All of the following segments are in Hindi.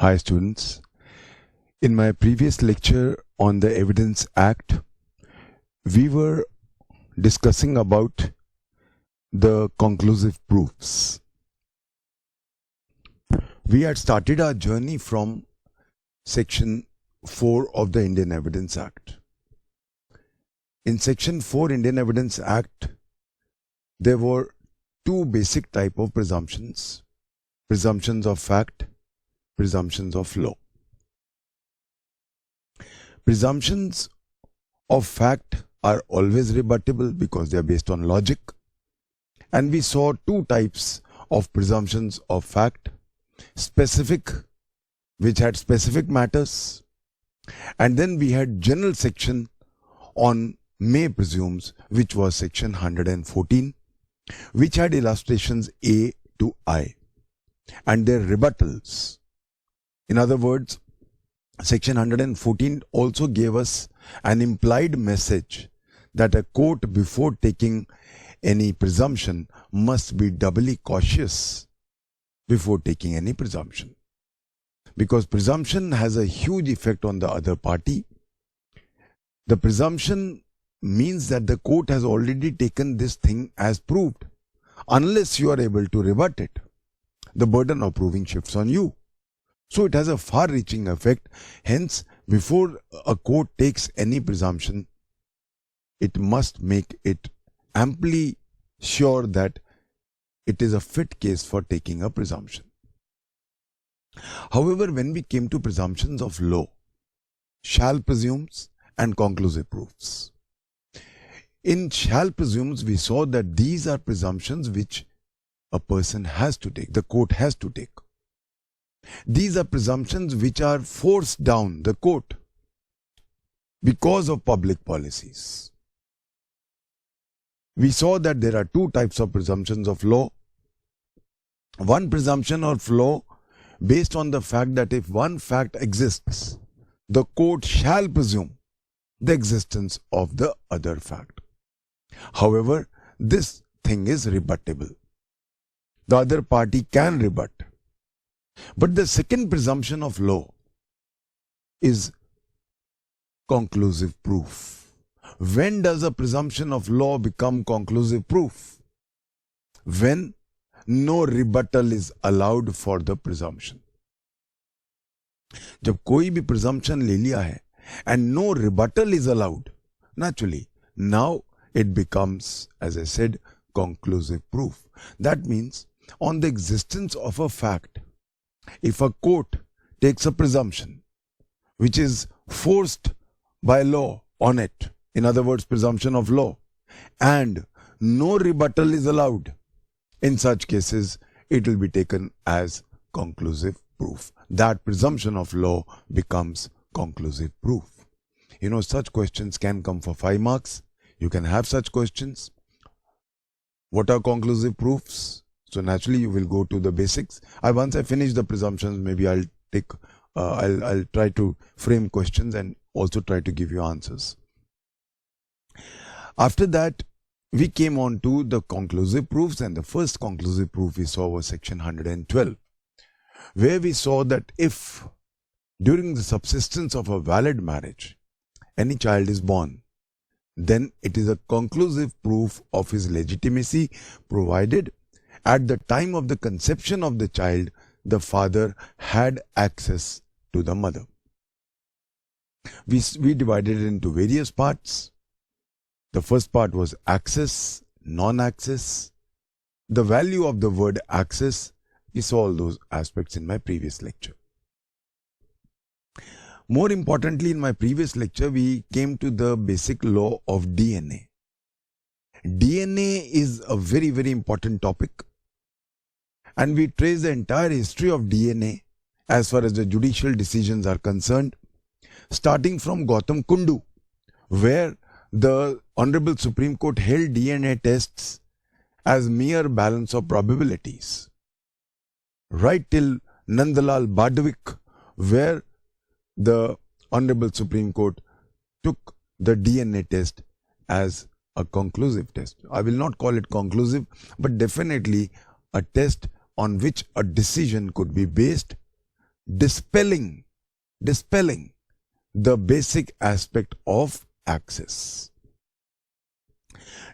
Hi students. In my previous lecture on the Evidence Act, we were discussing about the conclusive proofs. We had started our journey from section 4 of the Indian Evidence Act. In section 4 Indian Evidence Act, there were two basic type of presumptions: presumptions of fact, presumptions of law. Presumptions of fact are always rebuttable because they are based on logic. And we saw two types of presumptions of fact: specific, which had specific matters, and then we had general section on may presumes, which was section 114, which had illustrations A to I and their rebuttals. In other words, section 114 also gave us an implied message that a court, before taking any presumption, must be doubly cautious before taking any presumption, because presumption has a huge effect on the other party. The presumption means that the court has already taken this thing as proved. Unless you are able to rebut it, the burden of proving shifts on you. So it has a far-reaching effect. Hence, before a court takes any presumption, it must make it amply sure that it is a fit case for taking a presumption. However, when we came to presumptions of law, shall presumes and conclusive proofs. In shall presumes, we saw that these are presumptions which a person has to take, the court has to take. These are presumptions which are forced down the court because of public policies. We saw that there are two types of presumptions of law. One presumption of law based on the fact that if one fact exists, the court shall presume the existence of the other fact. However, this thing is rebuttable. The other party can rebut. But the second presumption of law is conclusive proof. When does a presumption of law become conclusive proof? When no rebuttal is allowed for the presumption. जब कोई भी presumption ले लिया है and no rebuttal is allowed, naturally, now it becomes, as I said, conclusive proof. That means on the existence of a fact, if a court takes a presumption which is forced by law on it, in other words, presumption of law, and no rebuttal is allowed, in such cases, it will be taken as conclusive proof. That presumption of law becomes conclusive proof. You know, such questions can come for 5 marks. You can have such questions. What are conclusive proofs? So naturally, you will go to the basics. Once I finish the presumptions, maybe I'll try to frame questions and also try to give you answers. After that, we came on to the conclusive proofs, and the first conclusive proof we saw was section 112, where we saw that if during the subsistence of a valid marriage, any child is born, then it is a conclusive proof of his legitimacy, provided at the time of the conception of the child, the father had access to the mother. We divided it into various parts. The first part was access, non-access. The value of the word access, we saw all those aspects in my previous lecture. More importantly, in my previous lecture, we came to the basic law of DNA. DNA is a very, very important topic. And we trace the entire history of DNA as far as the judicial decisions are concerned, starting from Gautam Kundu, where the Honorable Supreme Court held DNA tests as mere balance of probabilities, right till Nandalal Badwik, where the Honorable Supreme Court took the DNA test as a conclusive test. I will not call it conclusive, but definitely a test on which a decision could be based dispelling the basic aspect of access.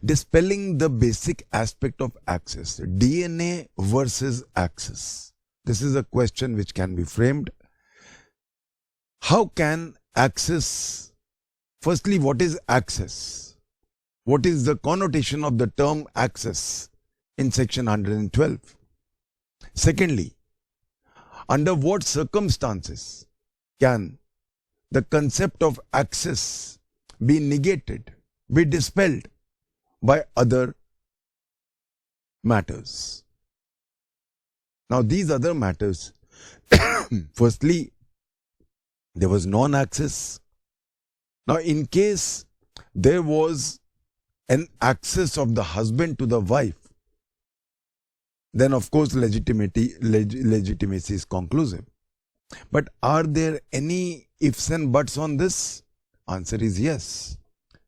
Dispelling the basic aspect of access. DNA versus access. This is a question which can be framed. How can access, firstly, what is access? What is the connotation of the term access in section 112? Secondly, under what circumstances can the concept of access be negated, be dispelled by other matters? Now, these other matters, firstly, there was non-access. Now, in case there was an access of the husband to the wife, then of course legitimacy is conclusive. But are there any ifs and buts on this? Answer is yes.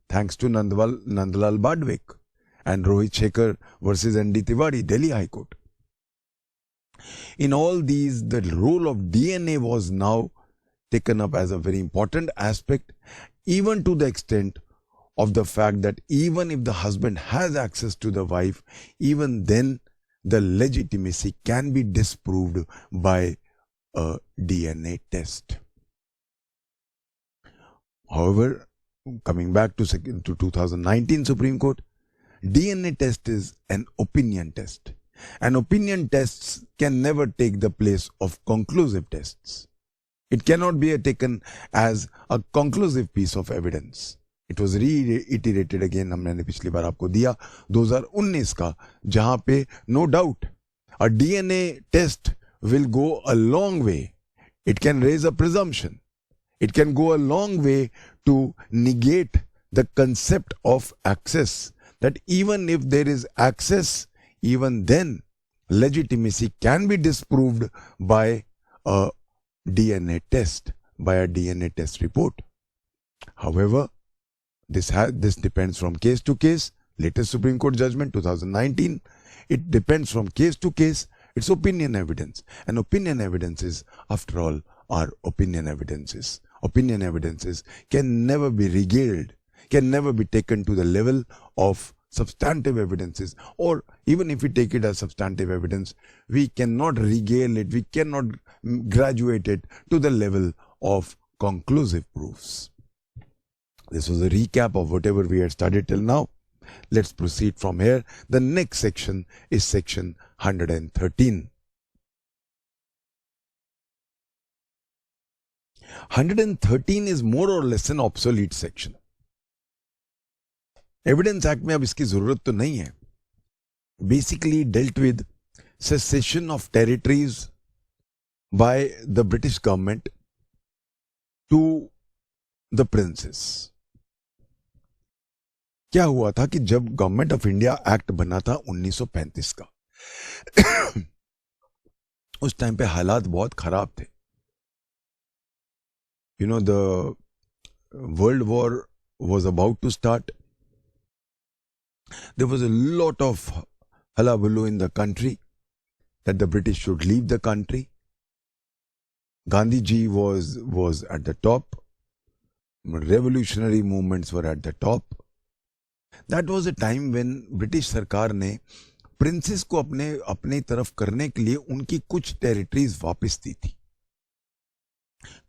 Thanks to Nandlal Badvik and Rohit Shekhar versus N.D. Tiwari, Delhi High Court. In all these, the role of DNA was now taken up as a very important aspect, even to the extent of the fact that even if the husband has access to the wife, even then the legitimacy can be disproved by a DNA test. However, coming back to 2019 Supreme Court, DNA test is an opinion test. And opinion tests can never take the place of conclusive tests. It cannot be taken as a conclusive piece of evidence. It was reiterated again, हमने पिछली बार आपको दिया 2019 का, जहां पे no doubt a DNA test will go a long way. It can raise a presumption. It can go a long way to negate the concept of access. That even if there is access, even then legitimacy can be disproved by a DNA test, by a DNA test report. However, this depends from case to case. Latest Supreme Court judgment 2019, it depends from case to case. It's opinion evidence, and opinion evidences, after all, are opinion evidences. Opinion evidences can never be regaled, can never be taken to the level of substantive evidences, or even if we take it as substantive evidence, we cannot regale it, we cannot graduate it to the level of conclusive proofs. This was a recap of whatever we had studied till now. Let's proceed from here. The next section is section 113. 113 is more or less an obsolete section. Evidence act में अब इसकी जरूरत तो नहीं है. Basically dealt with cession of territories by the British government to the princes. क्या हुआ था कि जब गवर्नमेंट ऑफ इंडिया एक्ट बना था 1935 का, उस टाइम पे हालात बहुत खराब थे. You know, the World War was about to start. There was a lot of hullabaloo in the country that the British should leave the country. Gandhi ji was at the top. Revolutionary movements were at the top. That was a time when British सरकार ने प्रिंसेस को अपने तरफ करने के लिए उनकी कुछ टेरिटरीज वापस दी थी.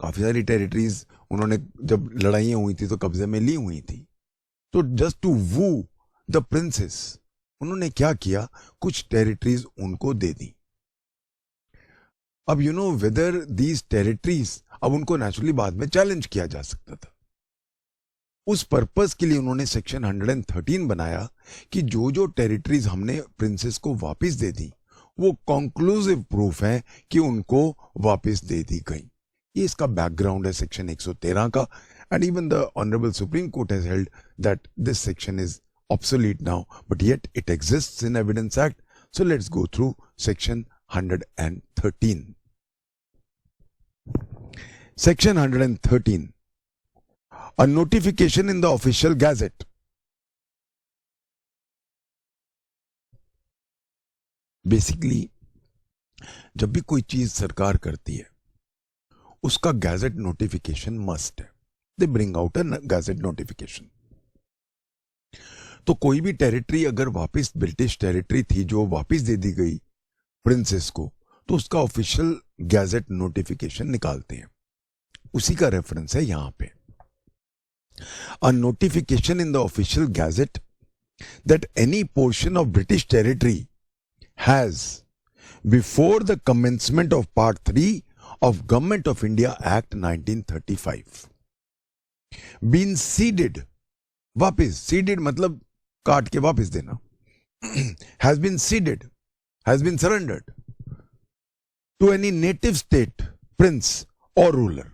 काफी सारी टेरिटरीज उन्होंने जब लड़ाइयां हुई थी तो कब्जे में ली हुई थी. तो just to woo the princes उन्होंने क्या किया, कुछ टेरिटरीज उनको दे दी. अब you know whether these territories, अब उनको नेचुरली बाद में चैलेंज किया जा सकता था. उस पर्पस के लिए उन्होंने सेक्शन 113 बनाया कि जो जो टेरिटरीज हमने प्रिंसेस को वापस दे दी वो कंक्लूसिव प्रूफ है कि उनको वापस दे दी गई. ये इसका बैकग्राउंड है सेक्शन 113 का. And even the honourable supreme court has held that this section is obsolete now, but yet it exists in Evidence Act. So let's go through section 113. Section 113. A notification in the official gazette. Basically, जब भी कोई चीज सरकार करती है उसका गैजेट नोटिफिकेशन मस्ट है. They bring out a gadget notification. तो कोई भी टेरिटरी अगर वापस ब्रिटिश टेरिटरी थी जो वापस दे दी गई प्रिंसेस को, तो उसका ऑफिशियल गैजेट नोटिफिकेशन निकालते हैं. उसी का रेफरेंस है यहां पे. A notification in the official gazette that any portion of British territory has, before the commencement of Part 3 of Government of India Act 1935, been ceded, वापिस, ceded मतलब काट के वापिस देना, has been ceded, has been surrendered to any native state, prince or ruler.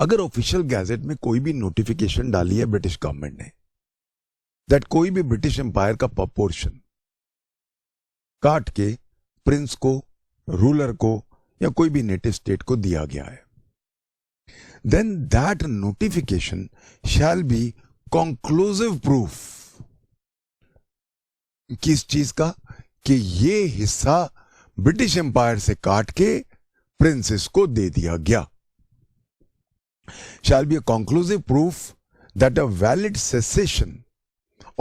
अगर ऑफिशियल गैजेट में कोई भी नोटिफिकेशन डाली है ब्रिटिश गवर्नमेंट ने दैट कोई भी ब्रिटिश एम्पायर का पोर्शन काट के प्रिंस को, रूलर को या कोई भी नेटिव स्टेट को दिया गया है, then that notification shall be conclusive proof. किस चीज का? कि ये हिस्सा ब्रिटिश एम्पायर से काट के प्रिंसेस को दे दिया गया. Shall be a conclusive proof that a valid cessation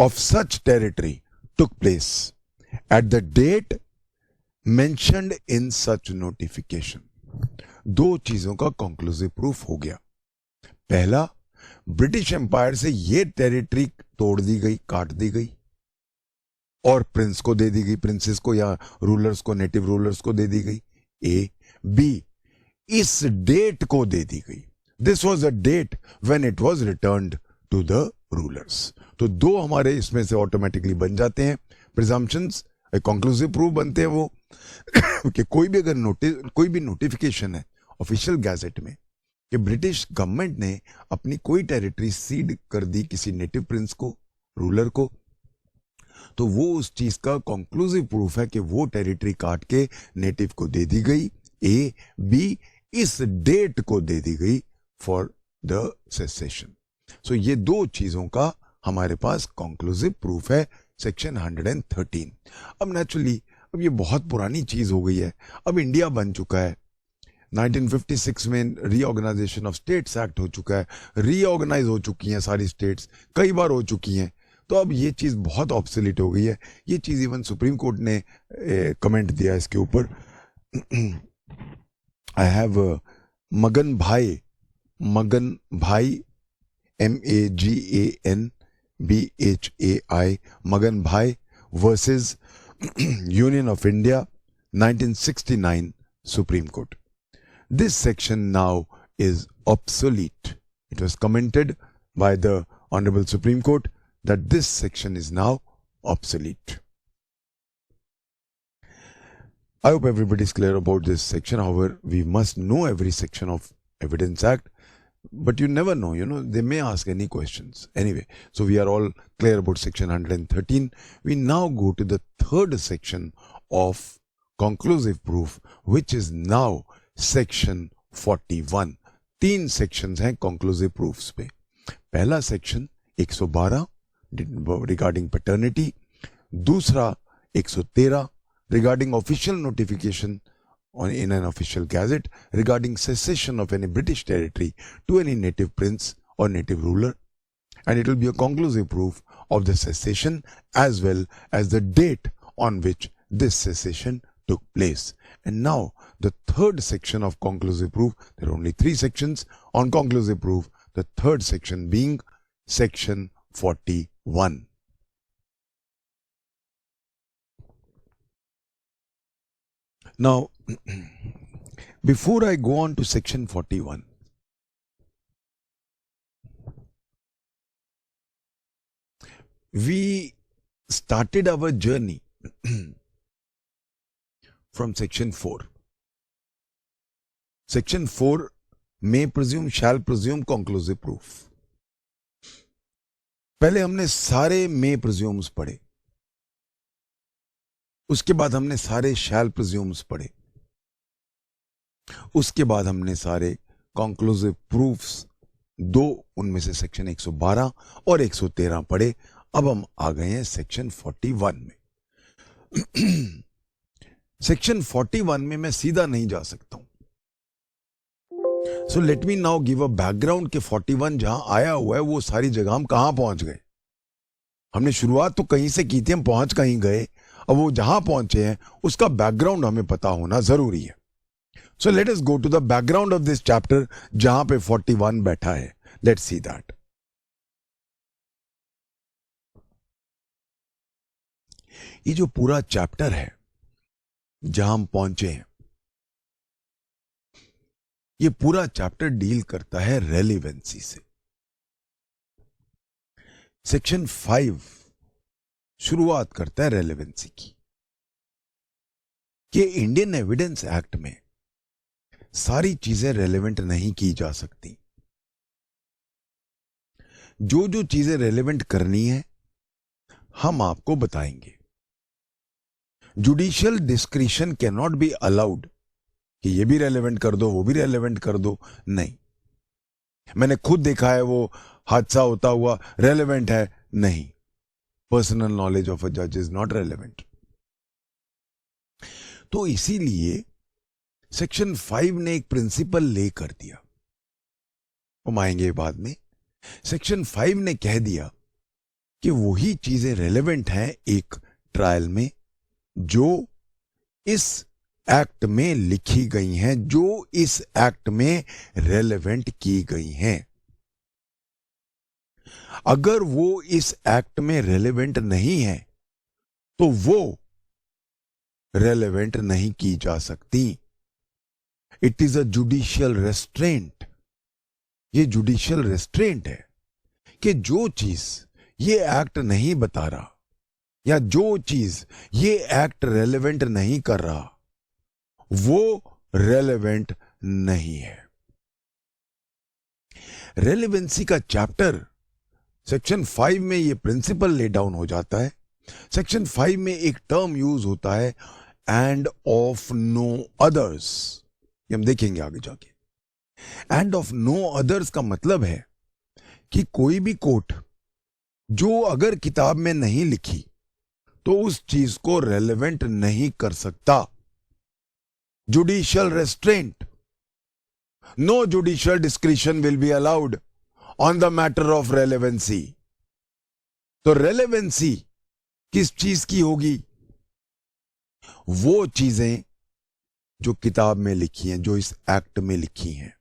of such territory took place at the date mentioned in such notification. दो चीजों का conclusive proof हो गया. पहला, ब्रिटिश एम्पायर से ये टेरिटरी तोड़ दी गई, काट दी गई और प्रिंस को दे दी गई, प्रिंसेस को या रूलर्स को, नेटिव रूलर्स को दे दी गई. ए. बी, इस डेट को दे दी गई. This was the date when it was returned to the rulers. तो दो हमारे इसमें से ऑटोमेटिकली बन जाते हैं प्रिजम्पशंस, कंक्लूसिव प्रूफ बनते हैं वो कि कोई भी अगर कोई भी नोटिफिकेशन है ऑफिशियल गैजेट में कि ब्रिटिश गवर्नमेंट ने अपनी कोई टेरिटरी सीड कर दी किसी नेटिव प्रिंस को, रूलर को, तो वो उस चीज का कंक्लूसिव प्रूफ है कि वो टेरिटरी काट के नेटिव को दे दी गई. ए. बी, इस डेट को दे दी गई फॉर द सेसेशन. सो ये दो चीजों का हमारे पास कंक्लूसिव प्रूफ है सेक्शन 113. अब नेचुरली अब ये बहुत पुरानी चीज हो गई है. अब इंडिया बन चुका है, 1956 में रीऑर्गेनाइजेशन ऑफ स्टेट्स एक्ट हो चुका है, रीऑर्गेनाइज हो चुकी हैं सारी स्टेट्स, कई बार हो चुकी हैं. तो अब ये चीज बहुत ऑब्सोलीट हो गई है. ये चीज इवन सुप्रीम कोर्ट ने कमेंट दिया इसके ऊपर. आई हैव मगन भाई MAGANBHAI, मगन भाई versus union of India 1969 Supreme Court. This section now is obsolete. It was commented by the Honorable Supreme Court that this section is now obsolete. I hope everybody is clear about this section. However, we must know every section of Evidence Act, but you never know, they may ask any questions. Anyway, so we are all clear about section 113. We now go to the third section of conclusive proof, which is now section 41. तीन sections हैं conclusive proofs पे. पहला section 112 regarding paternity, दूसरा 113 regarding official notification in an official gazette regarding cessation of any British territory to any native prince or native ruler, and it will be a conclusive proof of the cessation as well as the date on which this cessation took place. And now the third section of conclusive proof, there are only three sections on conclusive proof, the third section being section 41. Now, before I go on to section 41, we started our journey from section 4. Section 4 may presume, shall presume conclusive proof. पहले हमने सारे may presumes पढ़े, उसके बाद हमने सारे shall presumes पढ़े, उसके बाद हमने सारे conclusive proofs, दो उनमें से सेक्शन 112 और 113 पढ़े. अब हम आ गए हैं सेक्शन 41 में. सेक्शन 41 में मैं सीधा नहीं जा सकता हूं. So let me now give a background के 41 जहां आया हुआ है वो सारी जगह हम कहां पहुंच गए। हमने शुरुआत तो कहीं से की थी, हम पहुंच कहीं गए, अब वो जहां पहुंचे हैं उसका बैकग्राउंड हमें पता होना जरूरी है। So let us go to the background of this chapter जहां पे 41 बैठा है। Let's see that. ये जो पूरा चैप्टर है जहां हम पहुंचे हैं, ये पूरा चैप्टर डील करता है रेलिवेंसी से। सेक्शन 5 शुरुआत करता है रेलिवेंसी की कि इंडियन एविडेंस एक्ट में सारी चीजें रेलेवेंट नहीं की जा सकती। जो जो चीजें रेलेवेंट करनी है हम आपको बताएंगे। Judicial discretion can not be allowed कि ये भी रेलेवेंट कर दो वो भी रेलेवेंट कर दो, नहीं। मैंने खुद देखा है वो हादसा होता हुआ, रेलेवेंट है नहीं। पर्सनल नॉलेज ऑफ अ जज इज नॉट रेलेवेंट। तो इसीलिए सेक्शन 5 ने एक प्रिंसिपल ले कर दिया, हम आएंगे बाद में। सेक्शन 5 ने कह दिया कि वही चीजें रेलेवेंट हैं एक ट्रायल में जो इस एक्ट में लिखी गई हैं, जो इस एक्ट में रेलेवेंट की गई हैं। अगर वो इस एक्ट में रेलेवेंट नहीं है तो वो रेलेवेंट नहीं की जा सकती। It is a judicial restaurant. ये जुडिशियल रेस्ट्रेंट है कि जो चीज ये एक्ट नहीं बता रहा या जो चीज ये एक्ट रेलेवेंट नहीं कर रहा वो रेलेवेंट नहीं है। रेलेवेंसी का चैप्टर सेक्शन 5 में ये प्रिंसिपल ले डाउन हो जाता है। सेक्शन 5 में एक टर्म यूज होता है, एंड ऑफ नो अदर्स। ये हम देखेंगे आगे जाके। एंड ऑफ नो अदर्स का मतलब है कि कोई भी कोर्ट जो अगर किताब में नहीं लिखी तो उस चीज को रेलेवेंट नहीं कर सकता। Judicial restraint. No judicial discretion will be allowed on the matter of relevancy. तो रेलेवेंसी किस चीज की होगी? वो चीजें जो किताब में लिखी हैं, जो इस एक्ट में लिखी हैं।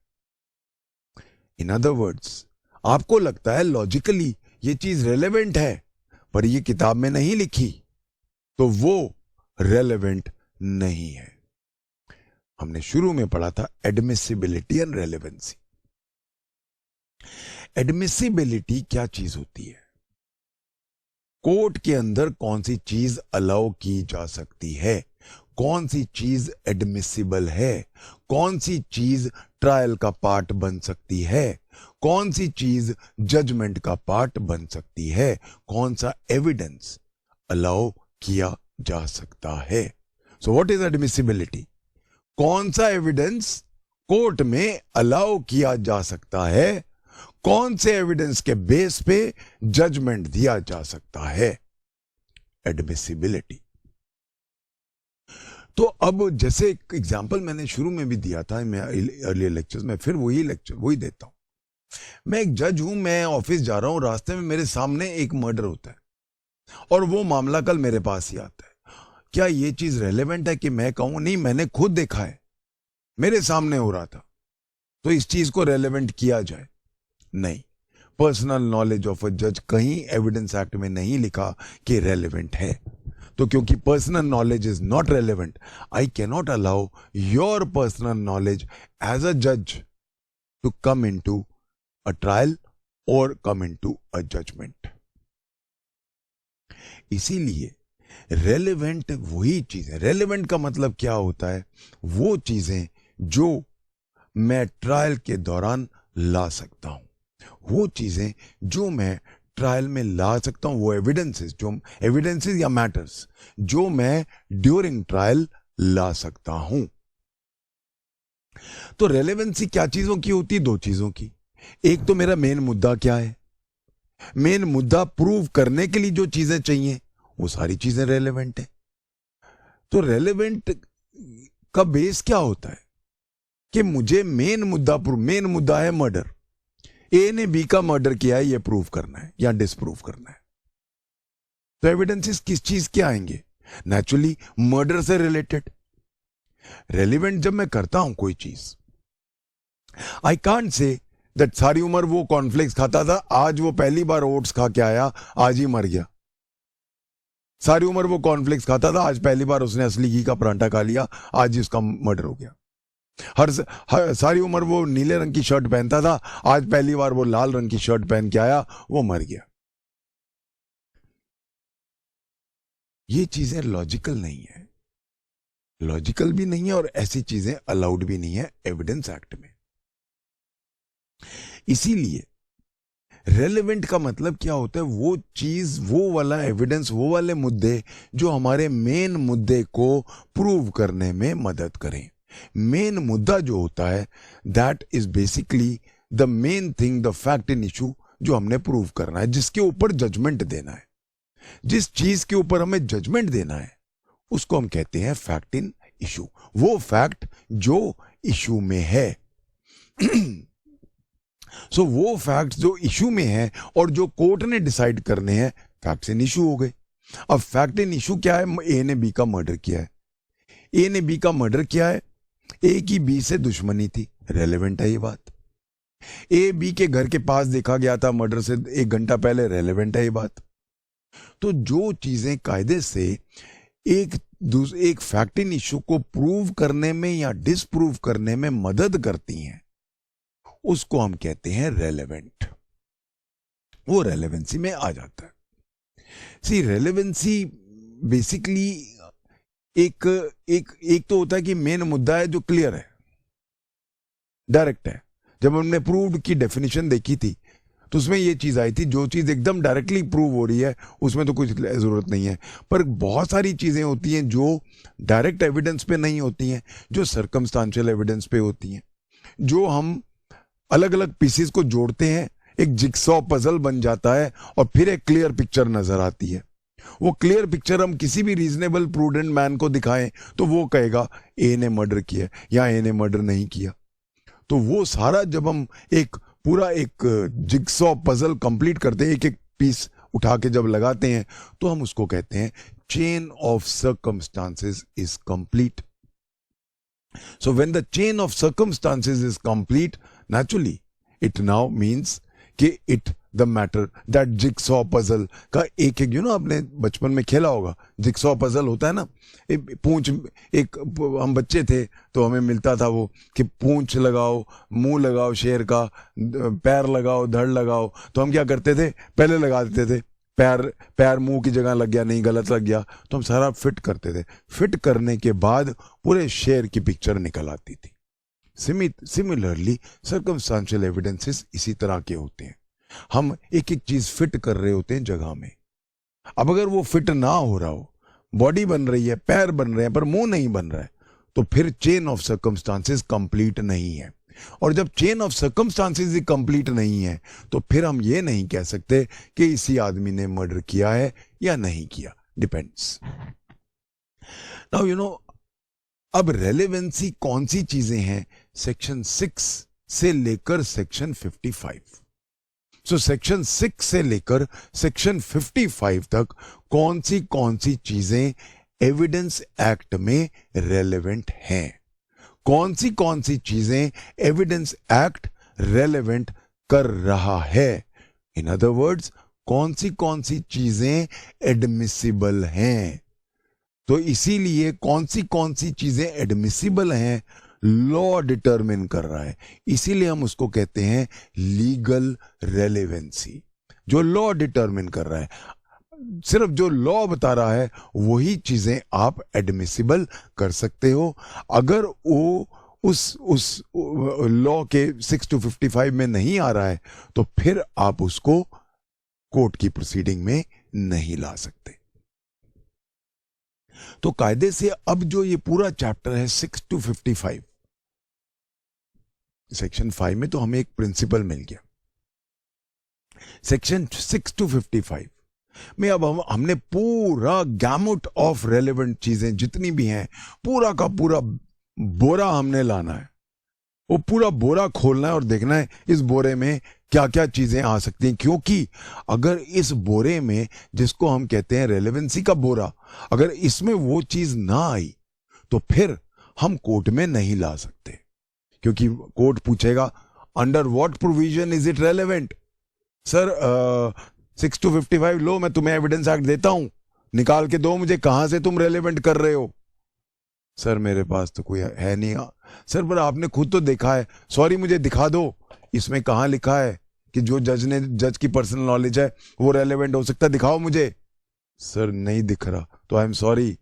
इन अदर वर्ड्स, आपको लगता है लॉजिकली ये चीज रेलेवेंट है पर ये किताब में नहीं लिखी तो वो रेलेवेंट नहीं है। हमने शुरू में पढ़ा था एडमिसिबिलिटी एंड रेलेवेंसी। एडमिसिबिलिटी क्या चीज होती है? कोर्ट के अंदर कौन सी चीज अलाउ की जा सकती है, कौन सी चीज एडमिसिबल है, कौन सी चीज ट्रायल का पार्ट बन सकती है, कौन सी चीज जजमेंट का पार्ट बन सकती है, कौन सा एविडेंस अलाउ किया जा सकता है। So what is admissibility? कौन सा एविडेंस कोर्ट में अलाउ किया जा सकता है, कौन से एविडेंस के बेस पे जजमेंट दिया जा सकता है। एडमिसिबिलिटी। तो अब जैसे एक एग्जांपल मैंने शुरू में भी दिया था, मैं अर्लियर लेक्चर्स में फिर वही देता हूं। मैं एक जज हूं, मैं ऑफिस जा रहा हूं, रास्ते में मेरे सामने एक मर्डर होता है और वो मामला कल मेरे पास ही आता है। क्या ये चीज रेलेवेंट है कि मैं कहूं नहीं मैंने खुद देखा है, मेरे सामने हो रहा था, तो इस चीज को रेलेवेंट किया जाए? नहीं। पर्सनल नॉलेज ऑफ अ जज कहीं एविडेंस एक्ट में नहीं लिखा कि रेलेवेंट है। तो क्योंकि personal knowledge is not relevant, I can not allow your personal knowledge as a जज to come into a trial or come into a judgment. इसीलिए रेलेवेंट वही चीज है। रेलेवेंट का मतलब क्या होता है? वो चीजें जो मैं ट्रायल के दौरान ला सकता हूं, वो चीजें जो मैं ट्रायल में ला सकता हूं, वो एविडेंसेस या मैटर्स जो मैं ड्यूरिंग ट्रायल ला सकता हूं। तो रेलेवेंसी क्या चीजों की होती है? दो चीजों की। एक तो मेरा मेन मुद्दा क्या है, मेन मुद्दा प्रूव करने के लिए जो चीजें चाहिए वो सारी चीजें रेलेवेंट है। तो रेलेवेंट का बेस क्या होता है? कि मुझे मेन मुद्दा है मर्डर, ए ने बी का मर्डर किया है, ये प्रूव करना है या डिसप्रूव करना है। तो एविडेंसेस किस चीज के आएंगे? नेचुरली मर्डर से रिलेटेड। रेलिवेंट जब मैं करता हूं कोई चीज, आई कांट से दैट सारी उम्र वो कॉर्नफ्लेक्स खाता था, आज वो पहली बार ओट्स खा के आया, आज ही मर गया। सारी उम्र वो कॉर्नफ्लेक्स खाता था, आज पहली बार उसने असली घी का परांठा खा लिया, आज ही उसका मर्डर हो गया। सारी उम्र वो नीले रंग की शर्ट पहनता था, आज पहली बार वो लाल रंग की शर्ट पहन के आया, वो मर गया। ये चीजें लॉजिकल नहीं है, लॉजिकल भी नहीं है, और ऐसी चीजें अलाउड भी नहीं है एविडेंस एक्ट में। इसीलिए रेलेवेंट का मतलब क्या होता है? वो चीज, वो वाला एविडेंस, वो वाले मुद्दे जो हमारे मेन मुद्दे को प्रूव करने में मदद करें। मेन मुद्दा जो होता है, that is basically the main thing, the fact in issue, जो हमने प्रूव करना है, जिसके ऊपर जजमेंट देना है। जिस चीज के ऊपर हमें जजमेंट देना है उसको हम कहते हैं फैक्ट इन इशू। वो फैक्ट जो इशू में है। सो वो फैक्ट्स जो इशू में है और जो कोर्ट ने डिसाइड करने हैं, फैक्ट्स इन इशू हो गए। अब फैक्ट इन इशू क्या है? ए ने बी का मर्डर किया है। ए ने बी का मर्डर किया है, ए की बी से दुश्मनी थी, रेलेवेंट है ये बात। ए बी के घर के पास देखा गया था मर्डर से 1 घंटा पहले, रेलेवेंट है ये बात। तो जो चीजें कायदे से एक फैक्ट इन इशू को प्रूव करने में या डिसप्रूव करने में मदद करती हैं, उसको हम कहते हैं रेलेवेंट। वो रेलेवेंसी में आ जाता है। सी रेलेवेंसी बेसिकली एक तो होता है कि मेन मुद्दा है जो क्लियर है, डायरेक्ट है। जब हमने प्रूव्ड की डेफिनेशन देखी थी तो उसमें ये चीज आई थी, जो चीज एकदम डायरेक्टली प्रूव हो रही है उसमें तो कुछ जरूरत नहीं है। पर बहुत सारी चीजें होती हैं जो डायरेक्ट एविडेंस पे नहीं होती हैं, जो सर्कमस्टांशियल एविडेंस पे होती हैं, जो हम अलग अलग पीसेस को जोड़ते हैं, एक जिक्सॉ पजल बन जाता है और फिर एक क्लियर पिक्चर नजर आती है। वो क्लियर पिक्चर हम किसी भी रीजनेबल प्रूडेंट मैन को दिखाएं तो वो कहेगा ए ने मर्डर किया या ए ने मर्डर नहीं किया। तो वो सारा जब हम एक पूरा एक जिक्सॉ पजल कंप्लीट करते हैं, एक एक पीस उठा के जब लगाते हैं, तो हम उसको कहते हैं chain of circumstances is complete. So when the chain of circumstances is complete, naturally it now means कि it the matter that jigsaw puzzle का एक आपने बचपन में खेला होगा, जिक्सॉ पजल होता है ना, पूंछ, एक हम बच्चे थे तो हमें मिलता था वो कि पूंछ लगाओ, मुंह लगाओ शेर का, पैर लगाओ, धड़ लगाओ। तो हम क्या करते थे, पहले लगा देते थे, पैर मुंह की जगह लग गया, नहीं गलत लग गया, तो हम सारा फिट करते थे। फिट करने के बाद पूरे शेर की पिक्चर निकल आती थी। सिमिलरली सर्कमस्टांशियल एविडेंसेस इसी तरह के होते हैं। हम एक एक चीज फिट कर रहे होते हैं जगह में। अब अगर वो फिट ना हो रहा हो, बॉडी बन रही है, पैर बन रहे हैं पर मुंह नहीं बन रहा है, तो फिर चेन ऑफ सर्कमस्टांसेस कंप्लीट नहीं है। और जब chain of circumstances he complete नहीं है तो फिर हम ये नहीं कह सकते कि इसी आदमी ने मर्डर किया है या नहीं किया, डिपेंड्स। नाउ अब रेलेवेंसी कौन सी चीजें हैं? सेक्शन 6 से लेकर सेक्शन 55। सो सेक्शन 6 से लेकर सेक्शन 55 तक कौन सी चीजें एविडेंस एक्ट में रेलेवेंट हैं, कौन सी चीजें एविडेंस एक्ट रेलेवेंट कर रहा है। इन अदर वर्ड्स, कौन सी चीजें एडमिसिबल हैं। तो इसीलिए कौन सी चीजें एडमिसिबल हैं लॉ डिटरमिन कर रहा है, इसीलिए हम उसको कहते हैं लीगल रेलेवेंसी। जो लॉ डिटरमिन कर रहा है, सिर्फ जो लॉ बता रहा है वही चीजें आप एडमिसिबल कर सकते हो। अगर वो उस लॉ के 6 to 55 में नहीं आ रहा है तो फिर आप उसको कोर्ट की प्रोसीडिंग में नहीं ला सकते। तो कायदे से अब जो ये पूरा चैप्टर है 6 to 55, सेक्शन 5 में तो हमें एक प्रिंसिपल मिल गया। सेक्शन 6 to 55 में अब हमने पूरा गैमुट ऑफ रेलेवेंट चीजें जितनी भी हैं, पूरा का पूरा बोरा हमने लाना है। वो पूरा बोरा खोलना है और देखना है इस बोरे में क्या क्या चीजें आ सकती हैं, क्योंकि अगर इस बोरे में, जिसको हम कहते हैं रेलेवेंसी का बोरा, अगर इसमें वो चीज ना आई तो फिर हम कोर्ट में नहीं ला सकते, क्योंकि कोर्ट पूछेगा under what provision is it relevant. Sir 6-55 लो, मैं तुम्हें एविडेंस एक्ट देता हूं, निकाल के दो मुझे, कहां से तुम रेलेवेंट कर रहे हो। सर मेरे पास तो कोई है नहीं। सर पर आपने खुद तो देखा है। सॉरी मुझे दिखा दो, इसमें कहां लिखा है कि जो जज की पर्सनल नॉलेज है वो रेलेवेंट हो सकता है, दिखाओ मुझे। सर नहीं दिख रहा, तो आई एम सॉरी,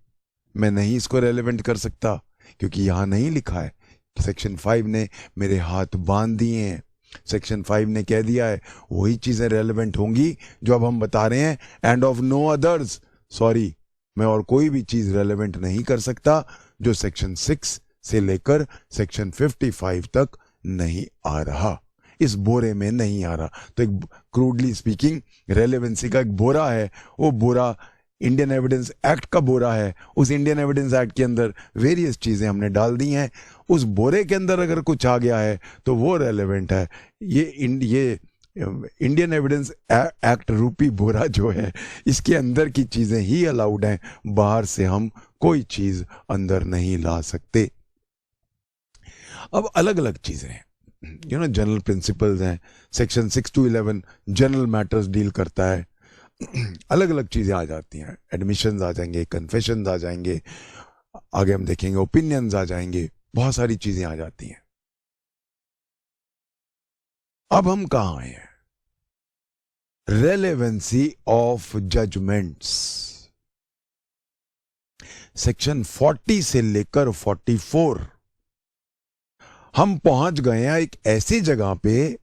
मैं नहीं इसको रेलेवेंट कर सकता, क्योंकि यहां नहीं लिखा है। सेक्शन 5 ने मेरे हाथ बांध दिए हैं। सेक्शन 5 ने कह दिया है वही चीजें रेलेवेंट होंगी जो अब हम बता रहे हैं, and of no others. Sorry, मैं और कोई भी चीज रेलेवेंट नहीं कर सकता जो सेक्शन 6 से लेकर सेक्शन 55 तक नहीं आ रहा, इस बोरे में नहीं आ रहा। तो एक क्रूडली स्पीकिंग रेलेवेंसी का एक बोरा है, वो बोरा इंडियन एविडेंस एक्ट का बोरा है। उस इंडियन एविडेंस एक्ट के अंदर वेरियस चीजें हमने डाल दी हैं, उस बोरे के अंदर अगर कुछ आ गया है तो वो रेलेवेंट है। ये इंडियन एविडेंस एक्ट रूपी बोरा जो है, इसके अंदर की चीजें ही अलाउड हैं, बाहर से हम कोई चीज अंदर नहीं ला सकते। अब अलग अलग चीजें हैं, जनरल प्रिंसिपल्स हैं। Section 6 to 11 general matters deal करता है। अलग अलग चीजें आ जाती हैं, एडमिशंस आ जाएंगे, कन्फेशंस आ जाएंगे, आगे हम देखेंगे ओपिनियंस आ जाएंगे, बहुत सारी चीजें आ जाती हैं। अब हम कहां आए हैं? Relevancy of judgements. सेक्शन 40 से लेकर 44 हम पहुंच गए हैं एक ऐसी जगह पे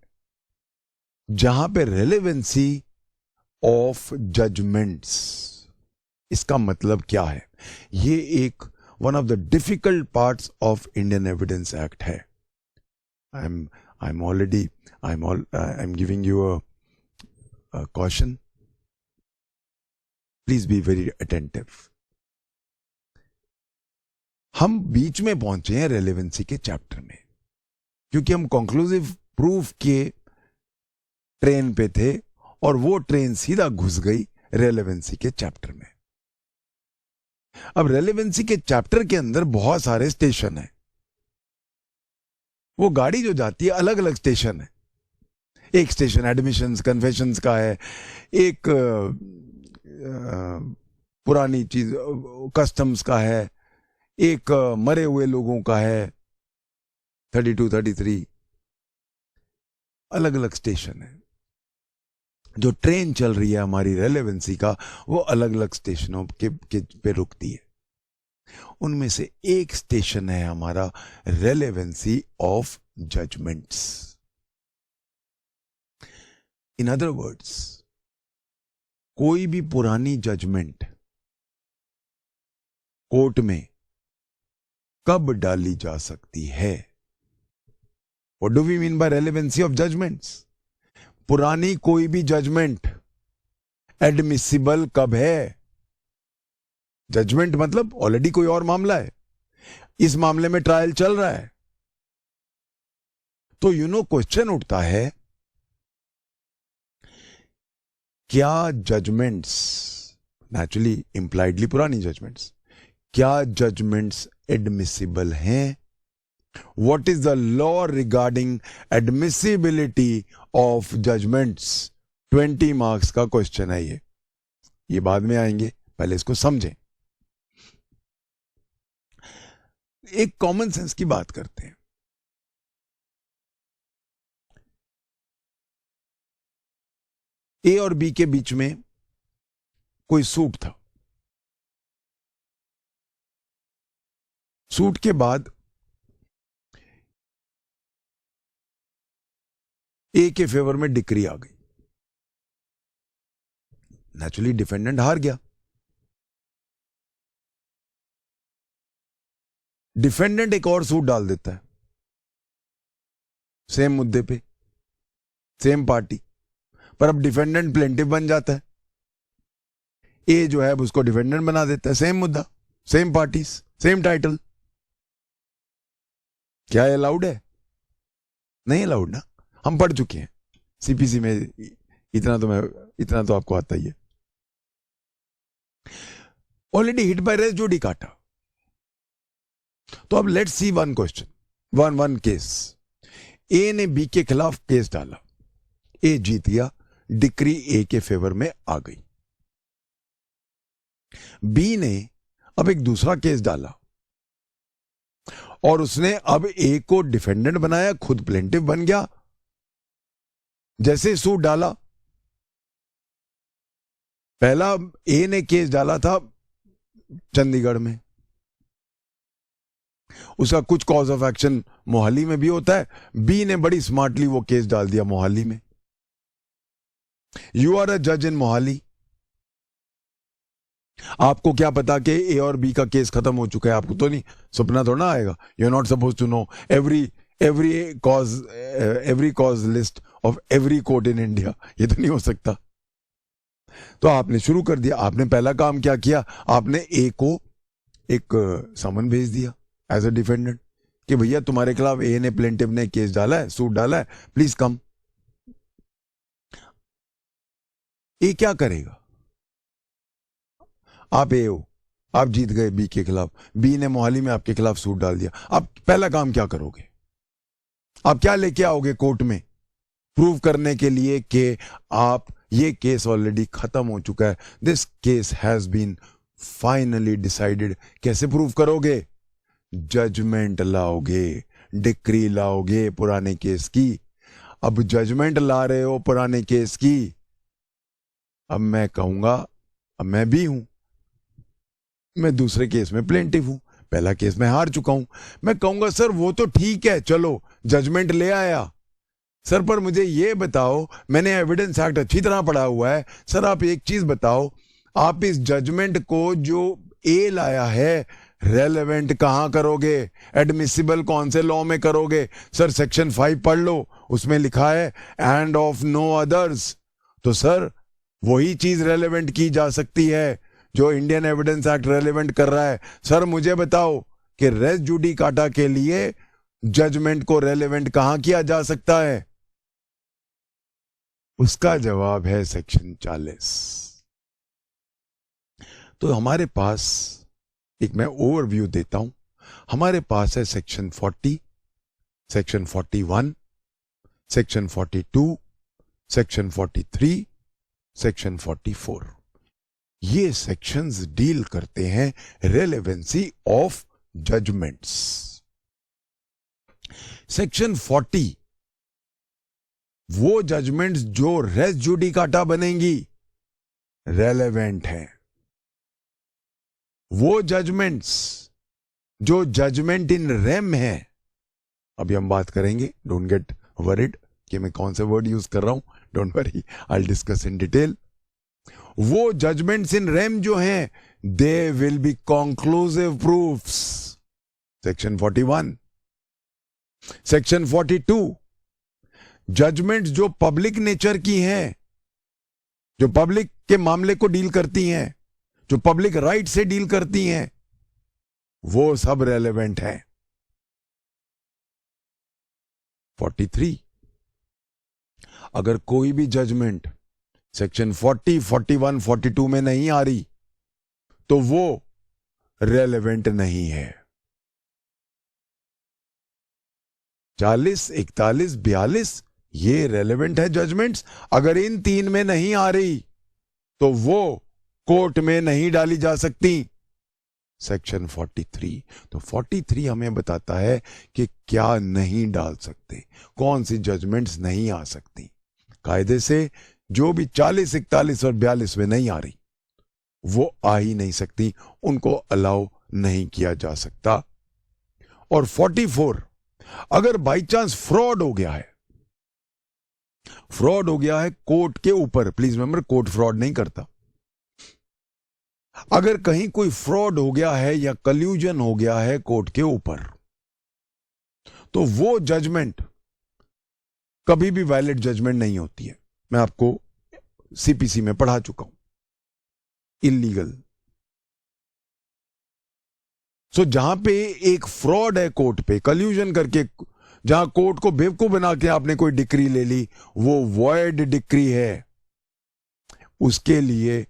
जहां पे रेलेवेंसी ऑफ जजमेंट्स, इसका मतलब क्या है? ये एक one of the difficult parts of Indian Evidence Act है। I am giving you a caution. Please be very attentive. हम बीच में पहुंचे हैं रेलेवेंसी के चैप्टर में, क्योंकि हम कंक्लूसिव प्रूफ के ट्रेन पे थे और वो ट्रेन सीधा घुस गई रेलेवेंसी के चैप्टर में। अब रेलेवेंसी के चैप्टर के अंदर बहुत सारे स्टेशन हैं। वो गाड़ी जो जाती है अलग अलग स्टेशन है। एक स्टेशन एडमिशंस कन्फेशंस का है, एक पुरानी चीज कस्टम्स का है, एक मरे हुए लोगों का है 32, 33, अलग अलग स्टेशन है। जो ट्रेन चल रही है हमारी रेलेवेंसी का, वो अलग अलग स्टेशनों के पे रुकती है। उनमें से एक स्टेशन है हमारा relevancy of judgments. In other words, कोई भी पुरानी जजमेंट कोर्ट में कब डाली जा सकती है? What do we mean by relevancy of judgments? पुरानी कोई भी जजमेंट एडमिसिबल कब है? जजमेंट मतलब ऑलरेडी कोई और मामला है, इस मामले में ट्रायल चल रहा है, तो क्वेश्चन उठता है, क्या जजमेंट्स, नेचुरली इंप्लाइडली पुरानी जजमेंट्स, क्या जजमेंट्स एडमिसिबल हैं? What is the law regarding admissibility of judgments? 20 marks का क्वेश्चन है ये बाद में आएंगे, पहले इसको समझें। एक कॉमन सेंस की बात करते हैं। ए और बी के बीच में कोई सूट था। सूट के बाद ए के फेवर में डिक्री आ गई। नेचुरली डिफेंडेंट हार गया। डिफेंडेंट एक और सूट डाल देता है सेम मुद्दे पे, सेम पार्टी, पर अब डिफेंडेंट प्लेंटिव बन जाता है। ए जो है उसको डिफेंडेंट बना देता है, सेम मुद्दा, सेम पार्टीज, सेम टाइटल। क्या अलाउड है? नहीं अलाउड ना, हम पढ़ चुके हैं सीपीसी में, इतना तो आपको आता ही है। Already hit by res judicata. तो अब let's see one question, one case. A ने बी के खिलाफ केस डाला, ए जीत गया, डिक्री ए के फेवर में आ गई। बी ने अब एक दूसरा केस डाला और उसने अब ए को डिफेंडेंट बनाया, खुद प्लेंटिफ बन गया। जैसे सूट डाला, पहला ए ने केस डाला था चंडीगढ़ में, उसका कुछ कॉज ऑफ एक्शन मोहाली में भी होता है, बी ने बड़ी स्मार्टली वो केस डाल दिया मोहाली में। यू आर अ जज इन मोहाली, आपको क्या पता कि ए और बी का केस खत्म हो चुका है, आपको तो नहीं, सपना थोड़ा ना आएगा। You are not suppose to know every cause list of every court in India, ये तो नहीं हो सकता। तो आपने शुरू कर दिया, आपने पहला काम क्या किया, आपने ए को एक समन भेज दिया एज अ डिफेंडेंट कि भैया तुम्हारे खिलाफ ए ने, प्लेंटिफ ने केस डाला है, सूट डाला है, प्लीज कम। ए क्या करेगा, आप ए हो, आप जीत गए बी के खिलाफ, बी ने मोहाली में आपके खिलाफ सूट डाल दिया, आप पहला काम क्या करोगे, आप क्या लेके आओगे कोर्ट में प्रूव करने के लिए कि आप, ये केस ऑलरेडी खत्म हो चुका है, this case has been finally decided. कैसे प्रूव करोगे, जजमेंट लाओगे, डिक्री लाओगे पुराने केस की। अब जजमेंट ला रहे हो पुराने केस की, अब मैं कहूंगा, अब मैं भी हूं, मैं दूसरे केस में प्लेंटिफ हूं, पहला केस मैं हार चुका हूं, मैं कहूंगा सर वो तो ठीक है, चलो जजमेंट ले आया सर, पर मुझे ये बताओ, मैंने एविडेंस एक्ट अच्छी तरह पढ़ा हुआ है सर, आप एक चीज बताओ, आप इस जजमेंट को जो ए लाया है रेलेवेंट कहां करोगे, एडमिसिबल कौन से लॉ में करोगे। सर सेक्शन 5 पढ़ लो, उसमें लिखा है एंड ऑफ नो अदर्स, तो सर वही चीज रेलेवेंट की जा सकती है जो इंडियन एविडेंस एक्ट रेलेवेंट कर रहा है। सर मुझे बताओ कि रेस जुडिकाटा के लिए जजमेंट को रेलेवेंट कहां किया जा सकता है, उसका जवाब है सेक्शन 40। तो हमारे पास एक मैं ओवरव्यू देता हूं, हमारे पास है section 40, section 41, section 42, section 43, section 44। ये सेक्शंस डील करते हैं रेलेवेंसी ऑफ जजमेंट्स। सेक्शन 40 वो जजमेंट्स जो रेस जुडिकाटा बनेंगी रेलेवेंट है, वो जजमेंट्स जो जजमेंट इन रेम है, अभी हम बात करेंगे, डोंट गेट वरीड कि मैं कौन से वर्ड यूज कर रहा हूं, don't worry, I will discuss in detail. वो जजमेंट्स इन रेम जो हैं, they will be conclusive proofs, section 41। Section 42 judgments जो पब्लिक नेचर की हैं, जो पब्लिक के मामले को डील करती हैं, जो पब्लिक राइट से डील करती हैं, वो सब रेलेवेंट है। 43 अगर कोई भी जजमेंट सेक्शन 40, 41, 42 में नहीं आ रही तो वो रेलेवेंट नहीं है। 40, 41, 42 ये रेलेवेंट है जजमेंट्स, अगर इन तीन में नहीं आ रही तो वो कोर्ट में नहीं डाली जा सकती, सेक्शन 43। तो 43 हमें बताता है कि क्या नहीं डाल सकते, कौन सी जजमेंट्स नहीं आ सकती। कायदे से जो भी 40, 41 और 42 में नहीं आ रही वो आ ही नहीं सकती, उनको अलाउ नहीं किया जा सकता। और 44 अगर बाई चांस फ्रॉड हो गया है, फ्रॉड हो गया है कोर्ट के ऊपर, प्लीज रिमेंबर कोर्ट फ्रॉड नहीं करता, अगर कहीं कोई फ्रॉड हो गया है या कल्यूजन हो गया है कोर्ट के ऊपर, तो वो जजमेंट कभी भी वैलिड जजमेंट नहीं होती है। मैं आपको सीपीसी में पढ़ा चुका हूं, इलीगल। सो जहां पे एक फ्रॉड है कोर्ट पे, कल्यूजन करके जहां कोर्ट को बेवकूफ बना के आपने कोई डिक्री ले ली, वो वॉइड डिक्री है। उसके लिए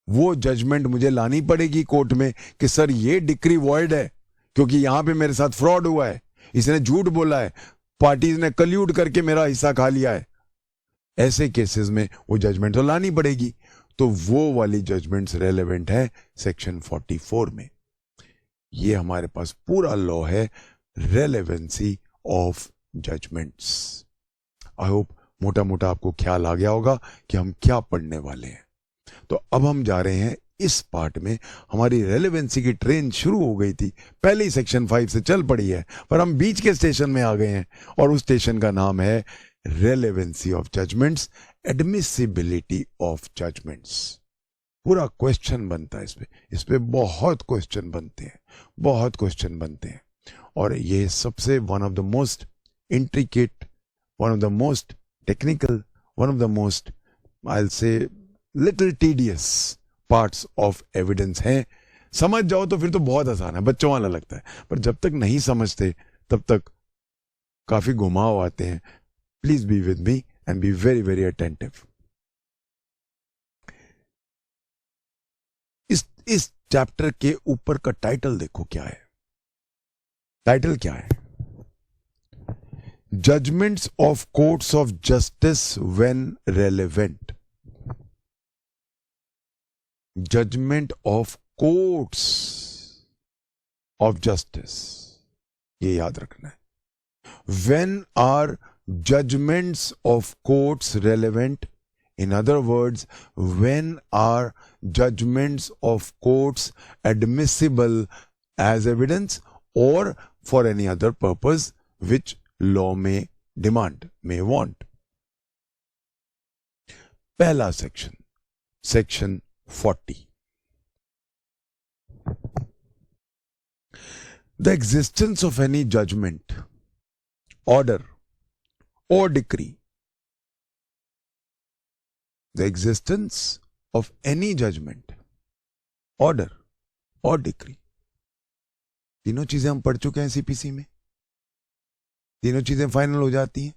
वो जजमेंट मुझे लानी पड़ेगी कोर्ट में कि सर ये डिक्री वॉइड है क्योंकि यहां पे मेरे साथ फ्रॉड हुआ है, इसने झूठ बोला है, पार्टीज ने कल्यूड करके मेरा हिस्सा खा लिया है। ऐसे केसेस में वो जजमेंट तो लानी पड़ेगी। तो वो वाली जजमेंट्स रेलेवेंट है सेक्शन 44 में। ये हमारे पास पूरा लॉ है, relevancy of judgments. I hope मोटा मोटा आपको ख्याल आ गया होगा कि हम क्या पढ़ने वाले हैं। तो अब हम जा रहे हैं इस पार्ट में। हमारी रेलेवेंसी की ट्रेन शुरू हो गई थी, पहले ही सेक्शन 5 से चल पड़ी है, पर हम बीच के स्टेशन में आ गए हैं और उस स्टेशन का नाम है relevancy of judgments, admissibility of judgments. पूरा क्वेश्चन बनता है इस पे बहुत क्वेश्चन बनते हैं, बहुत क्वेश्चन बनते हैं। और ये सबसे one of the most intricate, one of the most technical, one of the most I will say little tedious parts of evidence हैं। समझ जाओ तो फिर तो बहुत आसान है, बच्चों वाला लगता है, पर जब तक नहीं समझते तब तक काफी घुमाव आते हैं। Please be with me and be very very attentive. इस चैप्टर के ऊपर का टाइटल देखो क्या है। टाइटल क्या है? Judgments of courts of justice when relevant. Judgment of courts of justice, ये याद रखना है। When are judgments of courts relevant? In other words, when are judgments of courts admissible as evidence or for any other purpose which law may demand, may want? पहला section, section 40. The existence of any judgment, order or decree, the existence of any judgment, order or decree, तीनों चीजें हम पढ़ चुके हैं सीपीसी में, तीनों चीजें फाइनल हो जाती हैं।